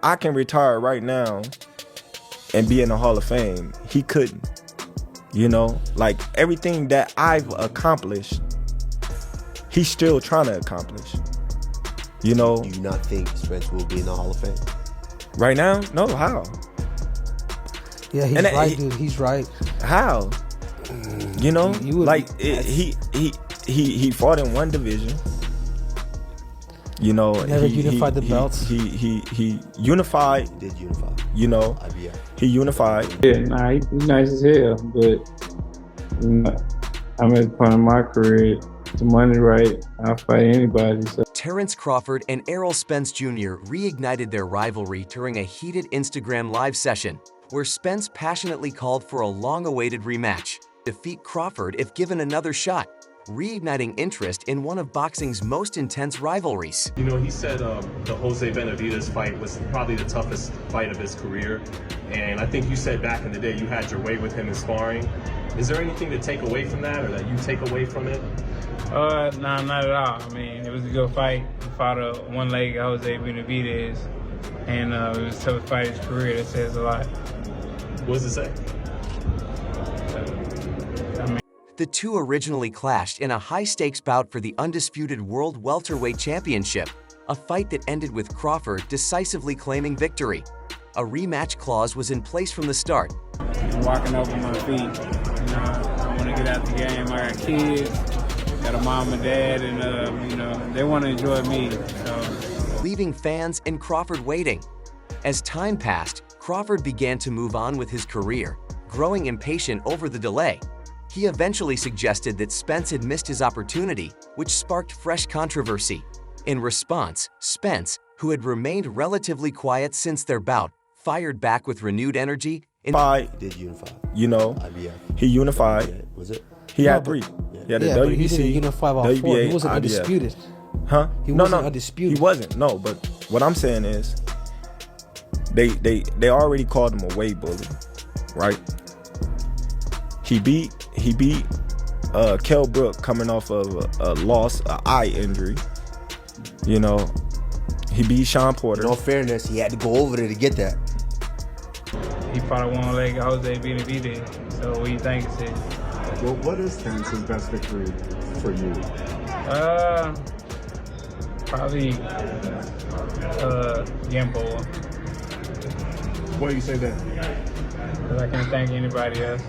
I can retire right now and be in the Hall of Fame. He couldn't. You know, like everything that I've accomplished, he's still trying to accomplish. You know. Do you not think Spence will be in the Hall of Fame? Right now? No, how? Yeah, he's right, dude. He's right. How? You know, like he fought in one division. You know, never unified the belts. He unified. He did unify. You know, he unified. Yeah, nah, he's nice as hell, but I'm at the point of my career. The money right, I'll fight anybody. So. Terence Crawford and Errol Spence Jr. reignited their rivalry during a heated Instagram live session, where Spence passionately called for a long-awaited rematch. Defeat Crawford if given another shot, reigniting interest in one of boxing's most intense rivalries. You know, he said the Jose Benavidez fight was probably the toughest fight of his career, and I think you said back in the day you had your way with him in sparring. Is there anything to take away from that, or that you take away from it? Nah, not at all. I mean, it was a good fight. He fought a one-legged Jose Benavidez, and it was the toughest fight of his career. That says a lot. What does it say? The two originally clashed in a high-stakes bout for the undisputed World Welterweight Championship, a fight that ended with Crawford decisively claiming victory. A rematch clause was in place from the start. I'm walking over my feet. You know, I want to get out the game. I got kids, got a mom and dad, and you know, they want to enjoy me. So. Leaving fans and Crawford waiting. As time passed, Crawford began to move on with his career, growing impatient over the delay. He eventually suggested that Spence had missed his opportunity, which sparked fresh controversy. In response, Spence, who had remained relatively quiet since their bout, fired back with renewed energy. He did unify. You know, he unified. Yeah, was it? He had three. He had the WBC, but he didn't unify all WBA, four. He wasn't IBF. undisputed. Huh? He wasn't undisputed. He wasn't. No, but what I'm saying is, they already called him a weight bully, right? He beat Kell Brook coming off of a loss, an eye injury. You know, he beat Sean Porter. In all fairness, he had to go over there to get that. He fought a one-legged Jose Benavidez. So what do you think it is? Well, what is Terence's best victory for you? Probably Gamboa. Why do you say that? Because I can't thank anybody else.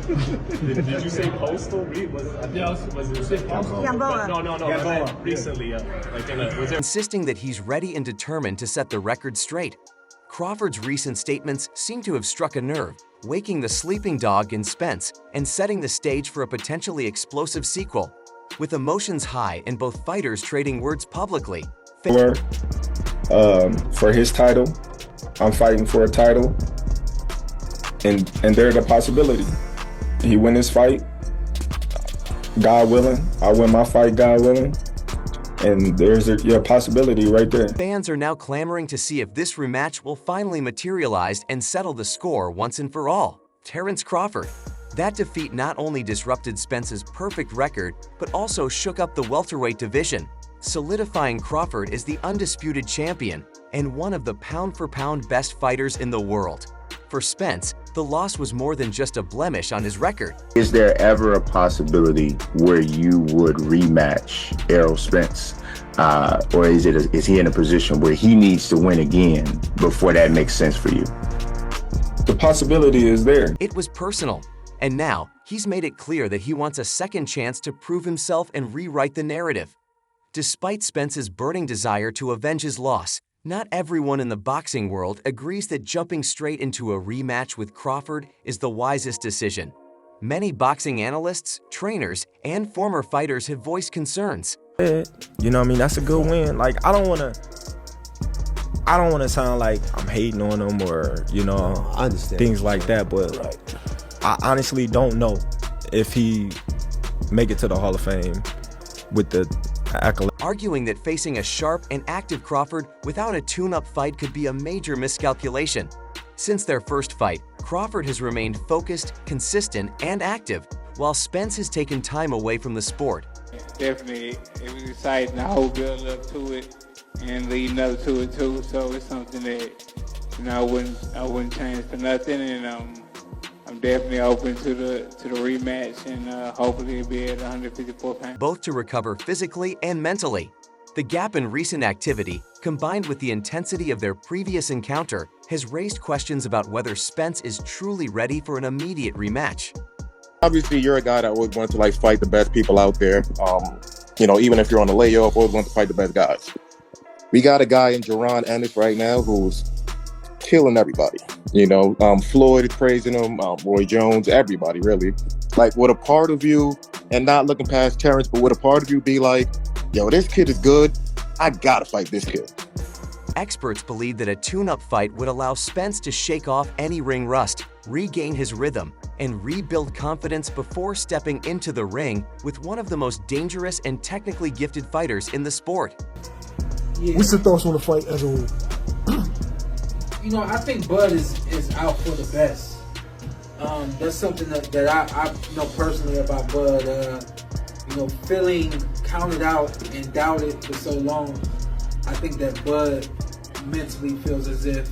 Did you say Postal? Was it Postal? No. I meant recently, insisting that he's ready and determined to set the record straight. Crawford's recent statements seem to have struck a nerve, waking the sleeping dog in Spence and setting the stage for a potentially explosive sequel. With emotions high and both fighters trading words publicly. For his title, I'm fighting for a title, and there's a possibility. He win his fight, God willing. I win my fight, God willing. And there's a possibility right there. Fans are now clamoring to see if this rematch will finally materialize and settle the score once and for all. Terence Crawford. That defeat not only disrupted Spence's perfect record, but also shook up the welterweight division, solidifying Crawford as the undisputed champion and one of the pound-for-pound best fighters in the world. For Spence, the loss was more than just a blemish on his record. Is there ever a possibility where you would rematch Errol Spence? Or is he in a position where he needs to win again before that makes sense for you? The possibility is there. It was personal, and now he's made it clear that he wants a second chance to prove himself and rewrite the narrative. Despite Spence's burning desire to avenge his loss, not everyone in the boxing world agrees that jumping straight into a rematch with Crawford is the wisest decision. Many boxing analysts, trainers, and former fighters have voiced concerns. You know what I mean? That's a good win. Like, I don't want to sound like I'm hating on him or, you know, I understand things like that, but I honestly don't know if he make it to the Hall of Fame with the accolade. Arguing that facing a sharp and active Crawford without a tune-up fight could be a major miscalculation. Since their first fight, Crawford has remained focused, consistent, and active, while Spence has taken time away from the sport. Definitely, it was exciting. The whole build up to it and leading up to it too. So it's something that I wouldn't change for nothing, and I'm definitely open to the rematch, and hopefully it'll be at 154 pounds. Both to recover physically and mentally. The gap in recent activity, combined with the intensity of their previous encounter, has raised questions about whether Spence is truly ready for an immediate rematch. Obviously, you're a guy that always wants to like fight the best people out there. Even if you're on the layoff, always want to fight the best guys. We got a guy in Jaron Ennis right now who's killing everybody. Floyd is praising him, Roy Jones, everybody really. Like, would a part of you, and not looking past Terence, but would a part of you be like, yo, this kid is good, I gotta fight this kid? Experts believe that a tune-up fight would allow Spence to shake off any ring rust, regain his rhythm, and rebuild confidence before stepping into the ring with one of the most dangerous and technically gifted fighters in the sport. Yeah. What's your thoughts on the fight as a whole? I think Bud is out for the best. That's something that I know personally about Bud. Feeling counted out and doubted for so long, I think that Bud mentally feels as if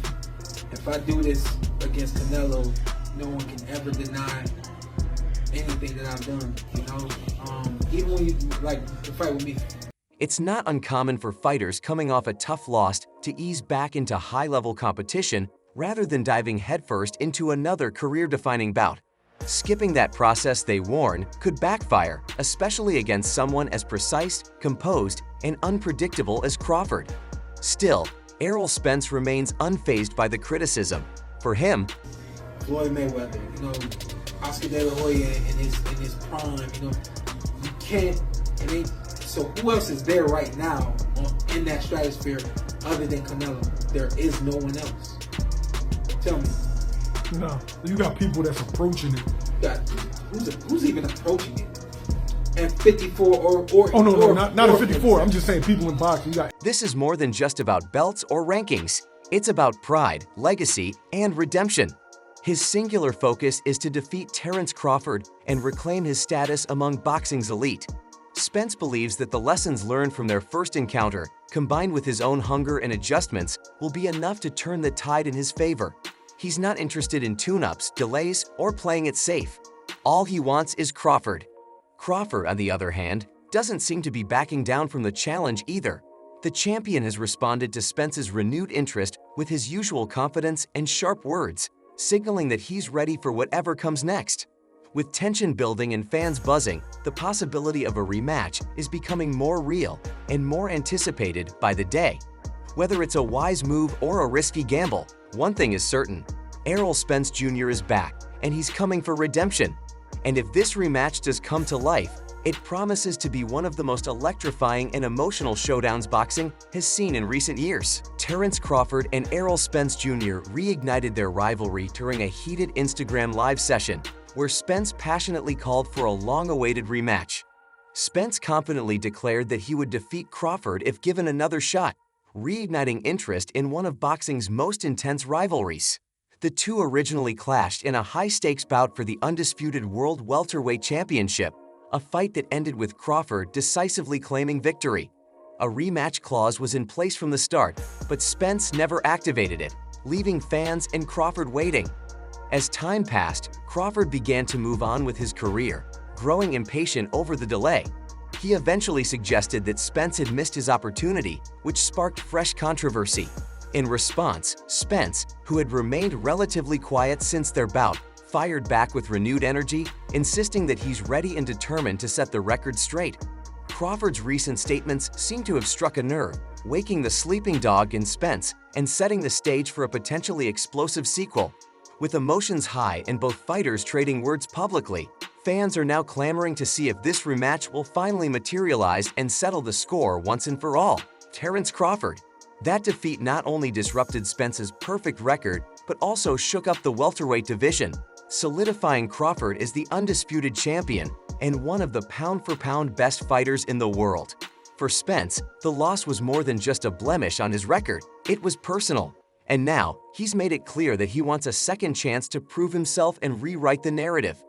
I do this against Canelo, no one can ever deny anything that I've done. Even when you like to fight with me. It's not uncommon for fighters coming off a tough loss to ease back into high-level competition rather than diving headfirst into another career-defining bout. Skipping that process, they warn, could backfire, especially against someone as precise, composed, and unpredictable as Crawford. Still, Errol Spence remains unfazed by the criticism. For him, Floyd Mayweather, Oscar De La Hoya in his prime, you can't. So who else is there right now in that stratosphere other than Canelo? There is no one else. Tell me. No, you got people that's approaching it. Who's even approaching it? At 54 or oh no, not at 54. I'm just saying people in boxing. This is more than just about belts or rankings. It's about pride, legacy, and redemption. His singular focus is to defeat Terence Crawford and reclaim his status among boxing's elite. Spence believes that the lessons learned from their first encounter, combined with his own hunger and adjustments, will be enough to turn the tide in his favor. He's not interested in tune-ups, delays, or playing it safe. All he wants is Crawford. Crawford, on the other hand, doesn't seem to be backing down from the challenge either. The champion has responded to Spence's renewed interest with his usual confidence and sharp words, signaling that he's ready for whatever comes next. With tension building and fans buzzing, the possibility of a rematch is becoming more real and more anticipated by the day. Whether it's a wise move or a risky gamble, one thing is certain: Errol Spence Jr. is back, and he's coming for redemption. And if this rematch does come to life, it promises to be one of the most electrifying and emotional showdowns boxing has seen in recent years. Terence Crawford and Errol Spence Jr. reignited their rivalry during a heated Instagram live session, where Spence passionately called for a long-awaited rematch. Spence confidently declared that he would defeat Crawford if given another shot, reigniting interest in one of boxing's most intense rivalries. The two originally clashed in a high-stakes bout for the undisputed World Welterweight Championship, a fight that ended with Crawford decisively claiming victory. A rematch clause was in place from the start, but Spence never activated it, leaving fans and Crawford waiting. As time passed, Crawford began to move on with his career, growing impatient over the delay. He eventually suggested that Spence had missed his opportunity, which sparked fresh controversy. In response, Spence, who had remained relatively quiet since their bout, fired back with renewed energy, insisting that he's ready and determined to set the record straight. Crawford's recent statements seem to have struck a nerve, waking the sleeping dog in Spence and setting the stage for a potentially explosive sequel. With emotions high and both fighters trading words publicly, fans are now clamoring to see if this rematch will finally materialize and settle the score once and for all. Terence Crawford. That defeat not only disrupted Spence's perfect record, but also shook up the welterweight division, solidifying Crawford as the undisputed champion and one of the pound-for-pound best fighters in the world. For Spence, the loss was more than just a blemish on his record. It was personal. And now, he's made it clear that he wants a second chance to prove himself and rewrite the narrative.